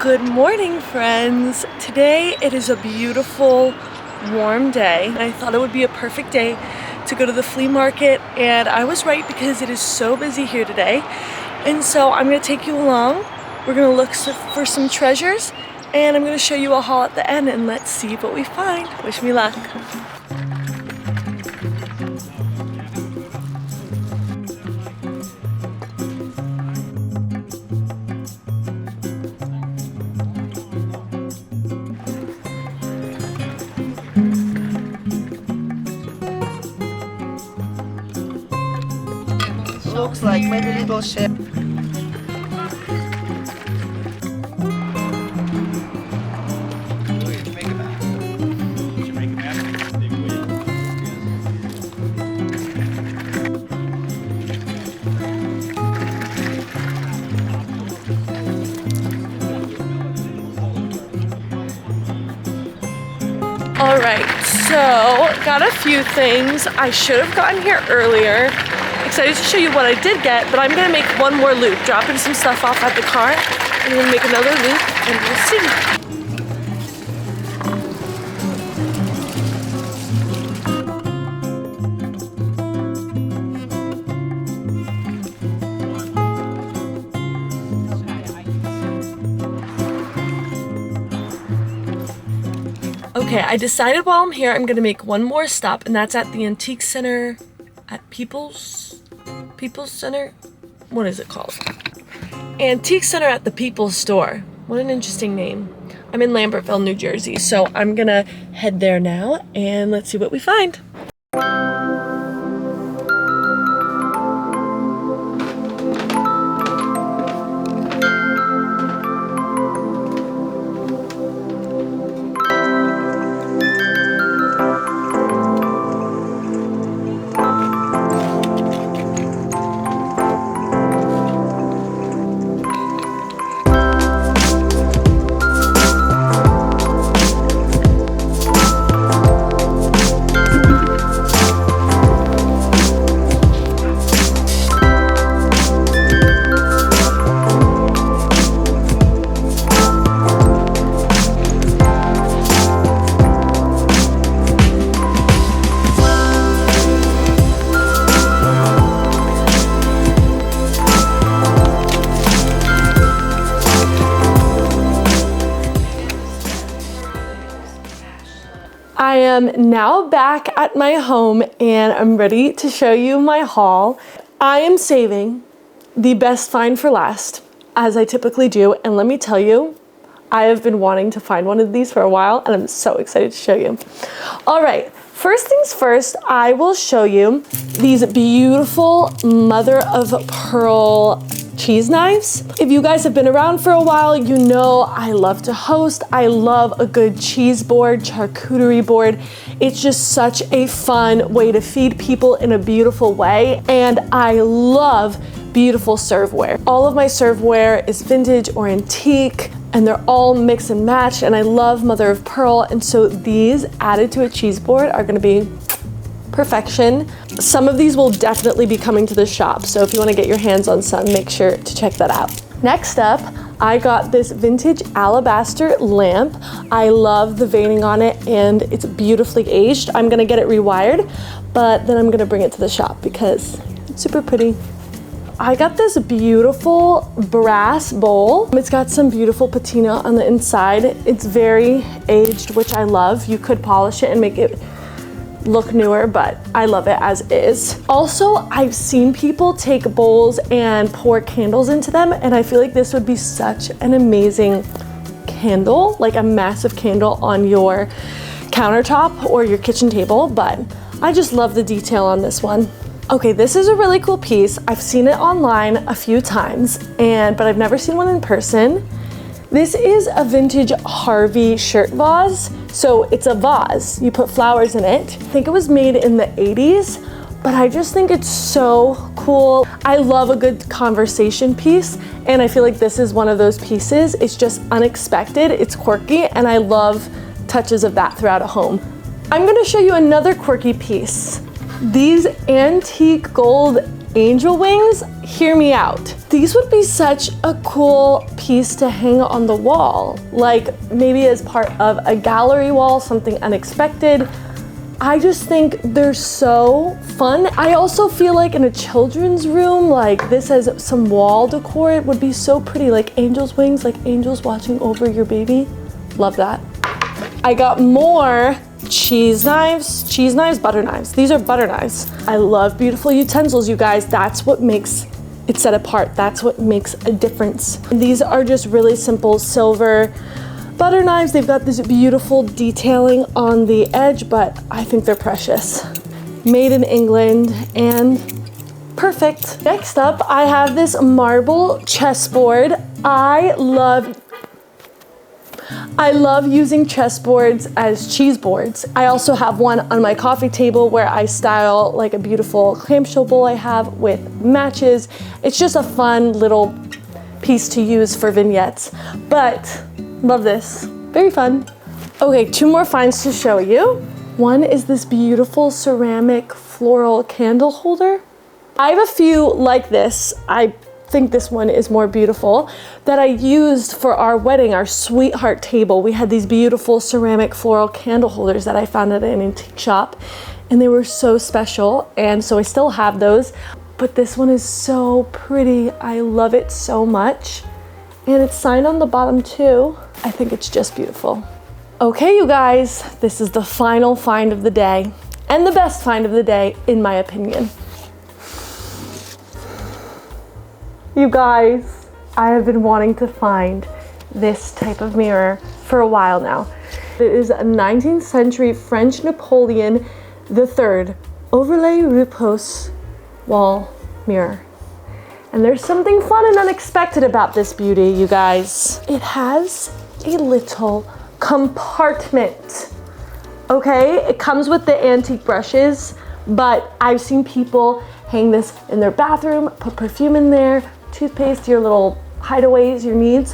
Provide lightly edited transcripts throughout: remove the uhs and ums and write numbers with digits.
Good morning, friends. Today it is a beautiful, warm day, and I thought it would be a perfect day to go to the flea market, and I was right because it is so busy here today. And so I'm going to take you along. We're going to look for some treasures, and I'm going to show you a haul at the end, and let's see what we find. Wish me luck. Looks like maybe little ship. All right, so got a few things. I should have gotten here earlier. Excited to show you what I did get, but I'm gonna make one more loop, dropping some stuff off at the car, and then make another loop, and we'll see. Okay, I decided while I'm here, I'm gonna make one more stop, and that's at the Antique Center at People's Center? What is it called? Antique Center at the People's Store. What an interesting name. I'm in Lambertville, New Jersey, so I'm gonna head there now, and let's see what we find. I am now back at my home and I'm ready to show you my haul. I am saving the best find for last, as I typically do, and let me tell you, I have been wanting to find one of these for a while and I'm so excited to show you. All right, first things first, I will show you these beautiful mother of pearl cheese knives. If you guys have been around for a while, you know I love to host. I love a good cheese board, charcuterie board. It's just such a fun way to feed people in a beautiful way. And I love beautiful serveware. All of my serveware is vintage or antique, and they're all mix and match, and I love mother of pearl. And so these added to a cheese board are gonna be perfection. Some of these will definitely be coming to the shop, so if you want to get your hands on some, make sure to check that out. Next up, I got this vintage alabaster lamp. I love the veining on it and it's beautifully aged. I'm gonna get it rewired, but then I'm gonna bring it to the shop because it's super pretty. I got this beautiful brass bowl. It's got some beautiful patina on the inside. It's very aged, which I love. You could polish it and make it look newer, but I love it as is. Also, I've seen people take bowls and pour candles into them, and I feel like this would be such an amazing candle, like a massive candle on your countertop or your kitchen table, but I just love the detail on this one. Okay, this is a really cool piece. I've seen it online a few times, but I've never seen one in person. This is a vintage Harvey shirt vase. So it's a vase, you put flowers in it. I think it was made in the 80s, but I just think it's so cool. I love a good conversation piece, and I feel like this is one of those pieces. It's just unexpected, it's quirky, and I love touches of that throughout a home. I'm gonna show you another quirky piece. These antique gold angel wings, hear me out. These would be such a cool piece to hang on the wall, like maybe as part of a gallery wall, something unexpected. I just think they're so fun. I also feel like in a children's room, like this as some wall decor, it would be so pretty, like angel's wings, like angels watching over your baby. Love that. I got more cheese knives, butter knives. These are butter knives. I love beautiful utensils, you guys. That's what makes it set apart. That's what makes a difference. These are just really simple silver butter knives. They've got this beautiful detailing on the edge, but I think they're precious. Made in England and perfect. Next up, I have this marble chessboard. I love using chessboards as cheese boards. I also have one on my coffee table where I style like a beautiful clamshell bowl I have with matches. It's just a fun little piece to use for vignettes, but love this, very fun. Okay, 2 more finds to show you. One is this beautiful ceramic floral candle holder. I have a few like this. I think this one is more beautiful, that I used for our wedding, our sweetheart table. We had these beautiful ceramic floral candle holders that I found at an antique shop, and they were so special, and so I still have those. But this one is so pretty. I love it so much. And it's signed on the bottom too. I think it's just beautiful. Okay, you guys, this is the final find of the day, and the best find of the day, in my opinion. You guys, I have been wanting to find this type of mirror for a while now. It is a 19th century French Napoleon III overlay repose wall mirror. And there's something fun and unexpected about this beauty, you guys. It has a little compartment. Okay, it comes with the antique brushes, but I've seen people hang this in their bathroom, put perfume in there, toothpaste, your little hideaways, your needs.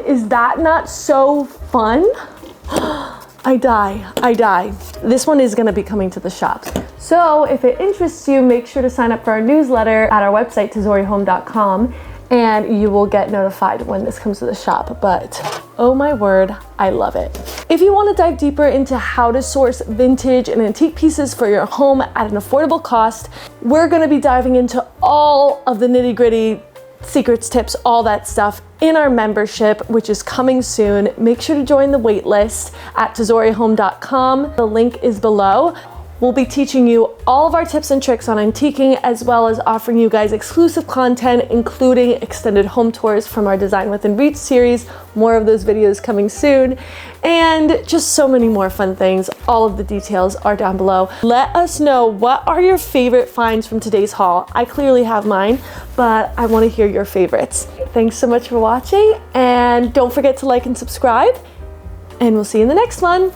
Is that not so fun? I die. This one is gonna be coming to the shops. So if it interests you, make sure to sign up for our newsletter at our website, tazorihome.com, and you will get notified when this comes to the shop. But oh my word, I love it. If you want to dive deeper into how to source vintage and antique pieces for your home at an affordable cost, we're going to be diving into all of the nitty-gritty secrets, tips, all that stuff in our membership, which is coming soon. Make sure to join the wait list at tazorihome.com. The link is below. We'll be teaching you all of our tips and tricks on antiquing, as well as offering you guys exclusive content, including extended home tours from our Design Within Reach series. More of those videos coming soon, and just so many more fun things. All of the details are down below. Let us know, what are your favorite finds from today's haul? I clearly have mine, but I want to hear your favorites. Thanks so much for watching, and don't forget to like and subscribe, and we'll see you in the next one.